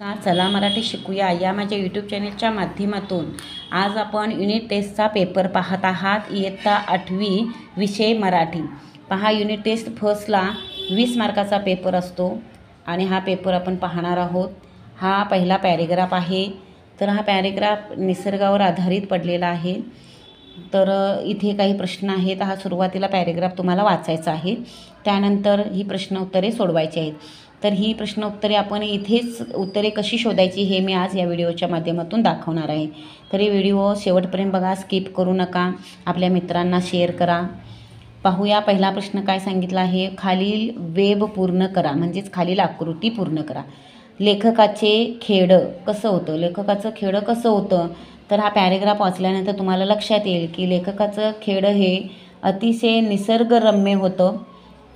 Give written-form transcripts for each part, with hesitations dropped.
चला मराठी शिकूया या माझ्या यूट्यूब चॅनलच्या माध्यमातून आज आपण युनिट टेस्टचा पेपर पाहत आहात। इयत्ता 8वी विषय मराठी। पहा, युनिट टेस्ट फर्स्टला 20 मार्काचा पेपर असतो आणि हा पेपर आपण पाहणार आहोत। हा पहिला पॅरेग्राफ आहे। तर हा पॅरेग्राफ निसर्गावर आधारित पडलेला आहे। तर इथे काही प्रश्न आहेत। हा सुरुवातीला पॅरेग्राफ तुम्हाला वाचायचा आहे, त्यानंतर ही प्रश्न उत्तरे सोडवायची आहेत। तर ही प्रश्न उत्तरे आपण इथेच उत्तरे कशी शोधायची हे मी आज या व्हिडिओच्या माध्यमातून दाखवणार आहे। तर हे व्हिडिओ शेवटपर्यंत बघा, स्किप करू नका, आपल्या मित्रांना शेअर करा। पाहूया पहिला प्रश्न काय सांगितला आहे। खालील वेब पूर्ण करा, म्हणजेच खालील आकृती पूर्ण करा। लेखकाचे खेडं कसं होतं? लेखकाचं खेडं कसं होतं? तर हा पॅरेग्राफ वाचल्यानंतर तुम्हाला लक्षात येईल की लेखकाचं खेडं हे अतिशय निसर्गरम्य होतं।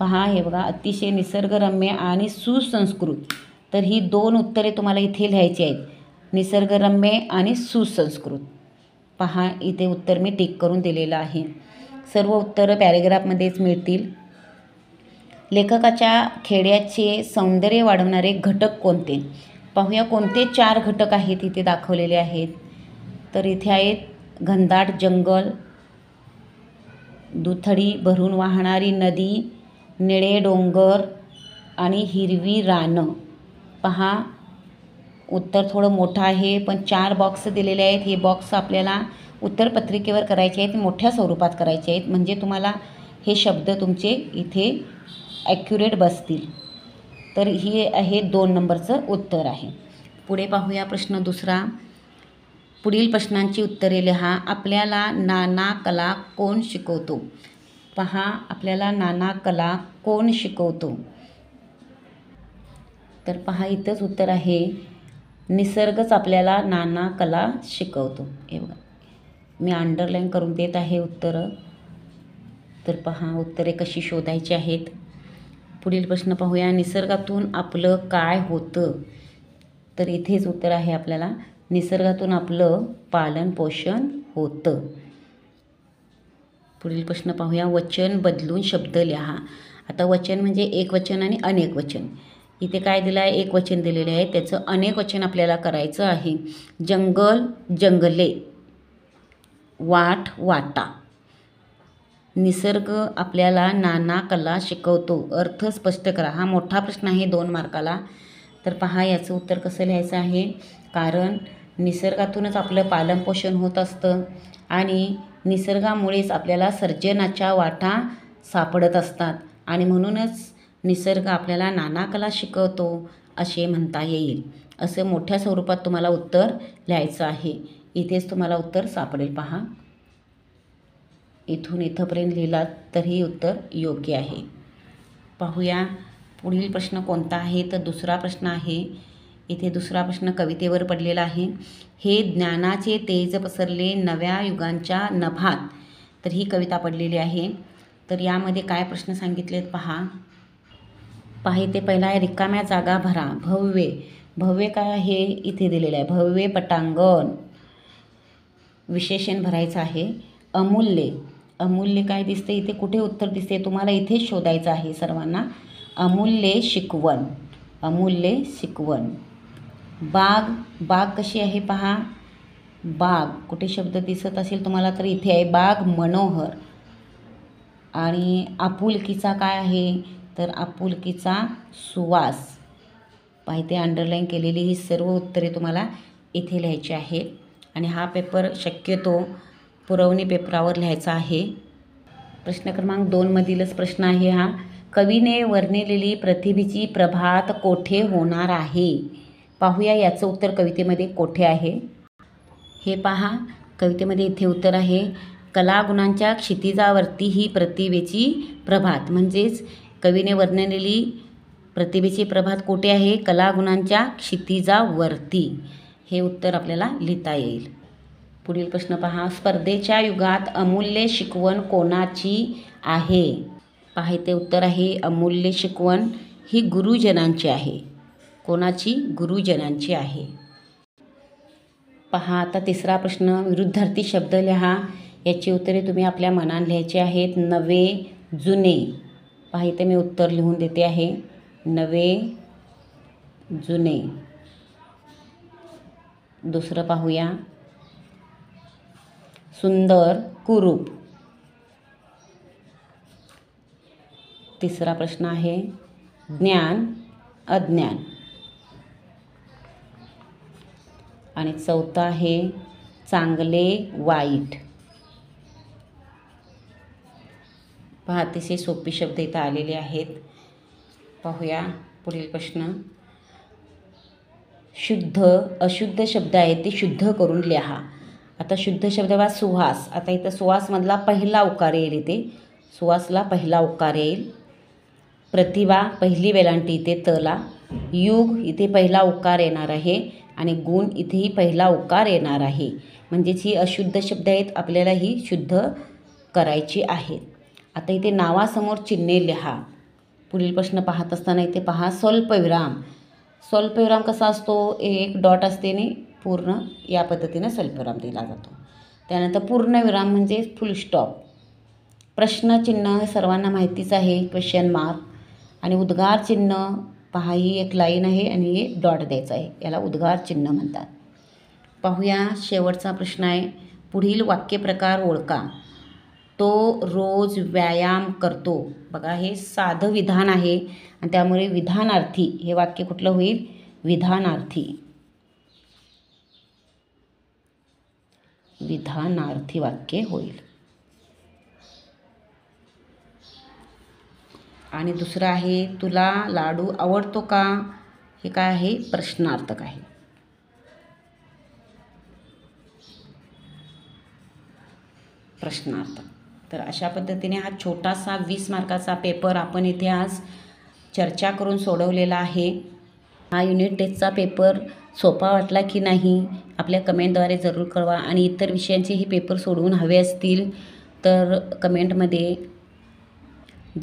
पहा, हे बघा, अतिशय निसर्गरम्य आणि सुसंस्कृत। तर ही दोन उत्तरे तुम्हाला इथे लिहायची आहेत, निसर्गरम्य आणि सुसंस्कृत। पहा, इथे उत्तर मी टिक करून दिलेलं आहे। सर्व उत्तरं पॅरेग्राफमध्येच मिळतील। लेखकाच्या खेड्याचे सौंदर्य वाढवणारे घटक कोणते? पाहूया कोणते 4 घटक आहेत इथे दाखवलेले आहेत। तर इथे आहेत घनदाट जंगल, दुथडी भरून वाहणारी नदी, निळे डोंगर आणि हिरवी रानं। पहा, उत्तर थोडं मोठं आहे, पण 4 बॉक्स दिलेले आहेत। हे बॉक्स आपल्याला उत्तरपत्रिकेवर करायचे आहेत, मोठ्या स्वरूपात करायचे आहेत, म्हणजे तुम्हाला हे शब्द तुमचे इथे ॲक्युरेट बसतील। तर ही आहे 2 नंबरचं उत्तर आहे। पुढे पाहूया प्रश्न दुसरा। पुढील प्रश्नांची उत्तरे लिहा। आपल्याला नाना कला कोण शिकवतो? पहा, आपल्याला नाना कला कोण शिकवतो? तर पहा, इथंच उत्तर आहे, निसर्गच आपल्याला नाना कला शिकवतो। हे बघा, मी अंडरलाईन करून देत आहे उत्तरं। तर पहा, उत्तरे कशी शोधायची आहेत। पुढील प्रश्न पाहूया। निसर्गातून आपलं काय होतं? तर इथेच उत्तर आहे आपल्याला, निसर्गातून आपलं पालन पोषण होतं। पुढील प्रश्न पाहूया। वचन बदलून शब्द लिहा। आता वचन म्हणजे एक वचन आणि अनेक वचन। इथे काय दिलं आहे? एक वचन दिलेले आहे, त्याचं अनेक वचन आपल्याला करायचं आहे। जंगल जंगले, वाट वाटा। निसर्ग आपल्याला नाना कला शिकवतो, अर्थ स्पष्ट करा। हा मोठा प्रश्न आहे 2 मार्काला। तर पहा, याचं उत्तर कसं लिहायचं आहे। कारण निसर्गातूनच आपलं पालनपोषण होत असतं आणि निसर्गामुळेच आपल्याला सर्जनाच्या वाटा सापडत असतात आणि म्हणूनच निसर्ग आपल्याला नाना कला शिकवतो असे म्हणता येईल। असं मोठ्या स्वरूपात तुम्हाला उत्तर लिहायचं आहे। इथेच तुम्हाला उत्तर सापडेल। पहा, इथून इथंपर्यंत लिहिलात तरी उत्तर योग्य आहे। पाहूया पुढील प्रश्न कोणता आहे। तर दुसरा प्रश्न आहे। इथे दुसरा प्रश्न कवितेवर पडलेला आहे। हे ज्ञानाचे तेज पसरले नव्या युगांच्या नभात। तर ही कविता पडलेली आहे। तर यामध्ये काय प्रश्न सांगितलेत पहा। इथे पहिला आहे, रिकाम्या जागा भरा। भव्य, भव्य काय आहे इथे दिलेलं आहे, भव्य पटांगण। विशेषण भरायचं आहे। अमूल्य, अमूल्य काय दिसते इथे? कुठे उत्तर दिसते? तुम्हाला इथेच शोधायचं आहे सर्वांना। अमूल्य शिकवण, अमूल्य शिकवण। बाग, बाग कशी आहे पहा। बाग कुठे शब्द दिसत असेल तुम्हाला तर इथे आहे, बाग मनोहर। आणि आपुलकीचा काय आहे? तर आपुलकीचा सुवास। पहा, इथे अंडरलाईन केलेली ही सर्व उत्तरे तुम्हाला इथे लिहायची आहेत आणि हा पेपर शक्यतो पुरवणी पेपरावर लिहायचा आहे। प्रश्न क्रमांक 2 मधीलच प्रश्न आहे हा। कवीने वर्णिलेली प्रतिभेची प्रभात कोठे होणार आहे? पाहूया याचं उत्तर कवितेमध्ये कोठे आहे। हे पहा, कवितेमध्ये इथे उत्तर आहे, कलागुणांच्या क्षितिजावरती ही प्रतिभेची प्रभात। म्हणजेच कवीने वर्णिलेली प्रतिभेची प्रभात कोठे आहे? कलागुणांच्या क्षितिजावरती। हे उत्तर आपल्याला लिहिता येईल। पुढील प्रश्न पहा। स्पर्धेच्या युगात अमूल्य शिकवण कोणाची आहे? पहा, इथे उत्तर आहे, अमूल्य शिकवण ही गुरुजनांची आहे। कोणाची? गुरुजनांची आहे। पहा, आता तिसरा प्रश्न, विरुद्धार्थी शब्द लिहा। याची उत्तरे तुम्ही आपल्या मनाने लिहायची आहेत। नवे जुने। पहा, इथे मी उत्तर लिहून देते आहे, नवे जुने। दुसरं पाहूया, सुंदर कुरूप. तिसरा प्रश्न आहे, ज्ञान अज्ञान. आणि चौथा आहे, चांगले वाईट. पहा, अतिशय सोपे शब्द इथं आलेले आहेत. पाहूया पुढील प्रश्न, शुद्ध अशुद्ध शब्द आहेत ते शुद्ध करून लिहा. आता शुद्ध शब्द बघा, सुहास. आता इथं सुहासमधला पहिला उकार येईल, इथे सुहासला पहिला उकार येईल. प्रतिभा पहिली वेलांटी इथे तला. युग इथे पहिला उकार येणार आहे आणि गुण इथेही पहिला उकार येणार आहे. म्हणजेच ही अशुद्ध शब्द आहेत, आपल्याला ही शुद्ध करायची आहेत. आता इथे नावासमोर चिन्हे लिहा. पुढील प्रश्न पाहत असताना इथे पहा, स्वल्पविराम. स्वल्पविराम कसा असतो, एक डॉट असते आणि पूर्ण या पद्धतीने स्वल्पविराम दिला जातो. त्यानंतर पूर्णविराम म्हणजे फुल स्टॉप. प्रश्नचिन्ह हे सर्वांना माहितीच आहे, क्वेश्चन मार्क. आणि उद्गार चिन्ह पहा, ही एक लाईन आहे आणि हे डॉट द्यायचं आहे, याला उद्गार चिन्ह म्हणतात. पाहूया शेवटचा प्रश्न आहे, पुढील वाक्यप्रकार ओळखा. तो रोज व्यायाम करतो. बघा, हे साधं विधान आहे आणि त्यामुळे विधानार्थी हे वाक्य कुठलं होईल, विधानार्थी. विधानार्थी वाक्य होईल. आणि दुसरं आहे, तुला लाडू आवडतो का. हे काय आहे, प्रश्नार्थक आहे. प्रश्नार्थक. तर अशा पद्धतीने हा छोटासा 20 मार्काचा पेपर आपण इथे आज चर्चा करून सोडवलेला आहे. हा युनिट टेस्टचा पेपर सोपा वाटला की नाही आपल्या कमेंटद्वारे जरूर कळवा. आणि इतर विषयांचे हे पेपर सोडवून हवे असतील तर कमेंटमध्ये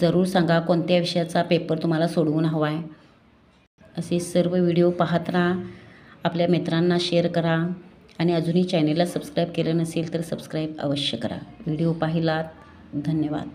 जरूर सांगा कोणत्या विषयाचा पेपर तुम्हाला सोडवून हवा आहे. असे सर्व व्हिडिओ पाहत राहा, आपल्या मित्रांना शेअर करा आणि अजूनही चॅनेलला सबस्क्राईब केलं नसेल तर सबस्क्राईब अवश्य करा. व्हिडिओ पाहिलात, धन्यवाद.